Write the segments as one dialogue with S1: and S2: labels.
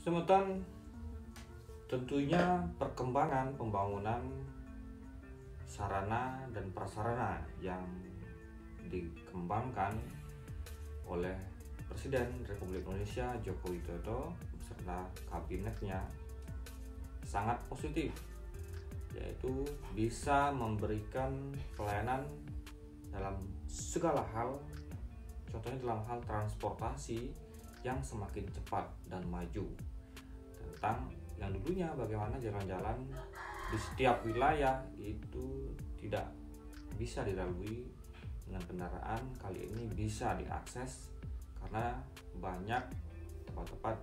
S1: Semeton tentunya perkembangan pembangunan sarana dan prasarana yang dikembangkan oleh Presiden Republik Indonesia Joko Widodo beserta kabinetnya sangat positif, yaitu bisa memberikan pelayanan dalam segala hal, contohnya dalam hal transportasi yang semakin cepat dan maju. Tentang yang dulunya bagaimana jalan-jalan di setiap wilayah itu tidak bisa dilalui dengan kendaraan, kali ini bisa diakses karena banyak tempat-tempat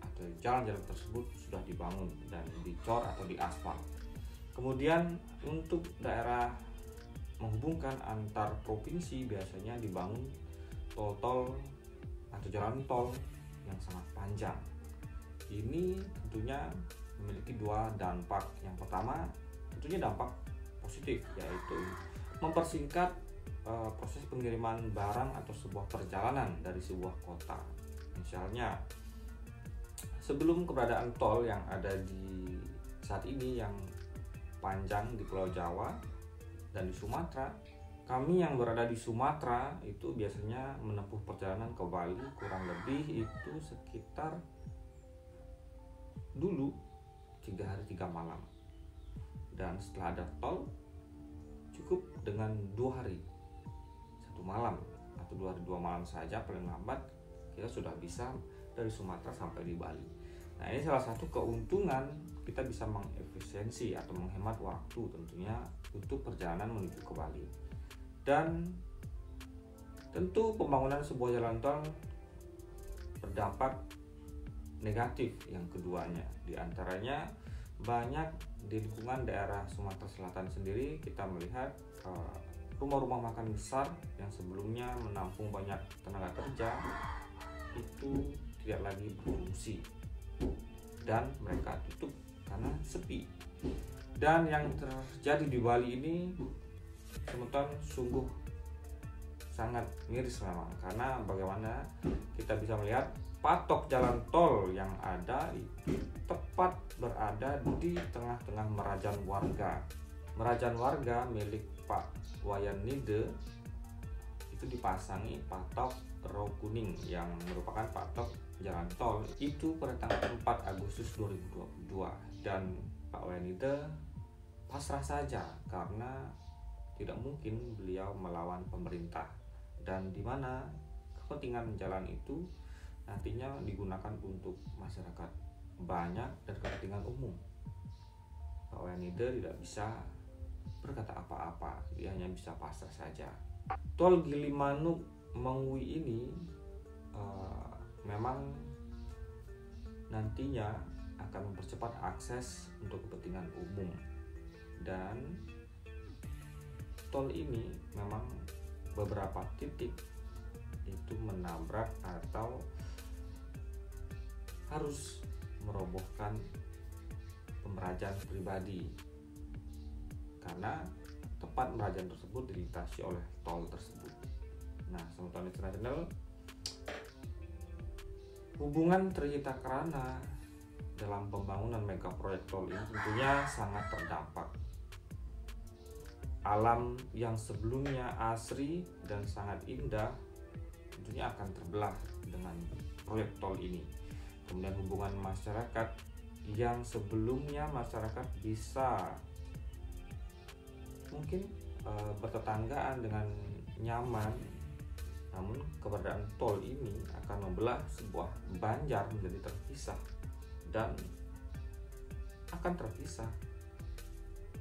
S1: atau jalan-jalan tersebut sudah dibangun dan dicor atau diaspal. Kemudian untuk daerah menghubungkan antar provinsi biasanya dibangun tol-tol atau jalan tol yang sangat panjang. Ini tentunya memiliki dua dampak. Yang pertama tentunya dampak positif, yaitu mempersingkat proses pengiriman barang atau sebuah perjalanan dari sebuah kota. Misalnya sebelum keberadaan tol yang ada di saat ini yang panjang di Pulau Jawa dan di Sumatera, kami yang berada di Sumatera itu biasanya menempuh perjalanan ke Bali kurang lebih itu sekitar dulu 3 hari 3 malam, dan setelah ada tol cukup dengan 2 hari 1 malam atau 2 hari 2 malam saja paling lambat kita sudah bisa dari Sumatera sampai di Bali. Nah, ini salah satu keuntungan kita bisa mengefisiensi atau menghemat waktu tentunya untuk perjalanan menuju ke Bali. Dan tentu pembangunan sebuah jalan tol berdampak negatif yang keduanya. Di antaranya banyak di lingkungan daerah Sumatera Selatan sendiri kita melihat rumah-rumah makan besar yang sebelumnya menampung banyak tenaga kerja itu tidak lagi berfungsi dan mereka tutup karena sepi. Dan yang terjadi di Bali ini Semeton sungguh sangat miris memang, karena bagaimana kita bisa melihat patok jalan tol yang ada itu tepat berada di tengah-tengah Merajan Warga. Merajan Warga milik Pak Wayan Nide itu dipasangi patok roh kuning yang merupakan patok jalan tol itu pada tanggal 4 Agustus 2022, dan Pak Wayan Nide pasrah saja karena tidak mungkin beliau melawan pemerintah, dan di mana kepentingan jalan itu nantinya digunakan untuk masyarakat banyak dan kepentingan umum. Pak Wayan Nide tidak bisa berkata apa-apa, dia hanya bisa pasrah saja. Tol Gilimanuk Mengwi ini memang nantinya akan mempercepat akses untuk kepentingan umum, dan tol ini memang beberapa titik itu menabrak atau harus merobohkan pemerajan pribadi karena tempat pemerajan tersebut dilintasi oleh tol tersebut. Nah, Semeton International, hubungan tercipta kerana dalam pembangunan mega proyek tol ini tentunya sangat terdampak. Alam yang sebelumnya asri dan sangat indah tentunya akan terbelah dengan proyek tol ini. Kemudian hubungan masyarakat yang sebelumnya masyarakat bisa mungkin bertetanggaan dengan nyaman, namun keberadaan tol ini akan membelah sebuah banjar menjadi terpisah dan akan terpisah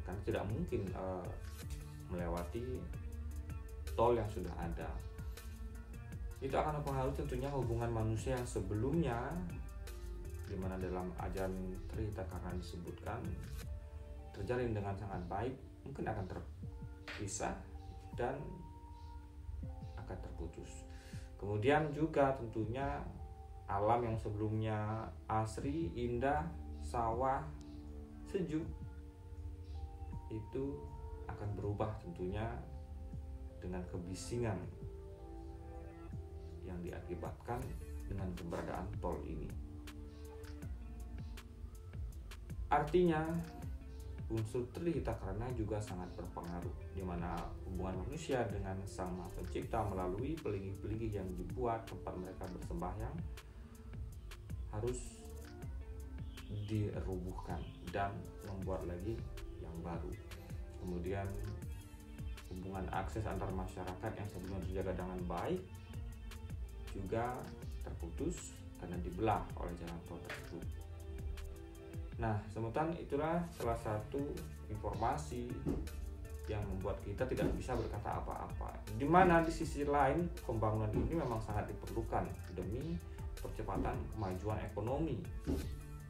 S1: karena tidak mungkin melewati tol yang sudah ada. Itu akan mempengaruhi tentunya hubungan manusia yang sebelumnya, di mana dalam ajaran Trita karena disebutkan terjalin dengan sangat baik, mungkin akan terpisah dan akan terputus. Kemudian juga tentunya alam yang sebelumnya asri, indah, sawah, sejuk itu akan berubah tentunya dengan kebisingan yang diakibatkan dengan keberadaan tol ini. Artinya unsur Trihita Karna juga sangat berpengaruh, di mana hubungan manusia dengan Sang Maha Pencipta melalui pelinggih-pelinggih yang dibuat tempat mereka bersembahyang harus dirubuhkan dan membuat lagi yang baru. Kemudian hubungan akses antar masyarakat yang sebelumnya terjaga dengan baik juga terputus karena dibelah oleh jalan tol tersebut. Nah, semetan itulah salah satu informasi yang membuat kita tidak bisa berkata apa-apa. Di mana di sisi lain pembangunan ini memang sangat diperlukan demi percepatan kemajuan ekonomi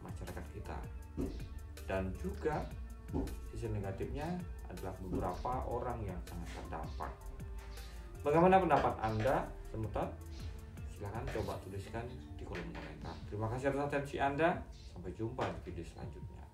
S1: masyarakat kita. Dan juga sisi negatifnya adalah beberapa orang yang sangat terdampak. Bagaimana pendapat Anda, semeton? Silahkan coba tuliskan di kolom komentar. Terima kasih atas atensi Anda. Sampai jumpa di video selanjutnya.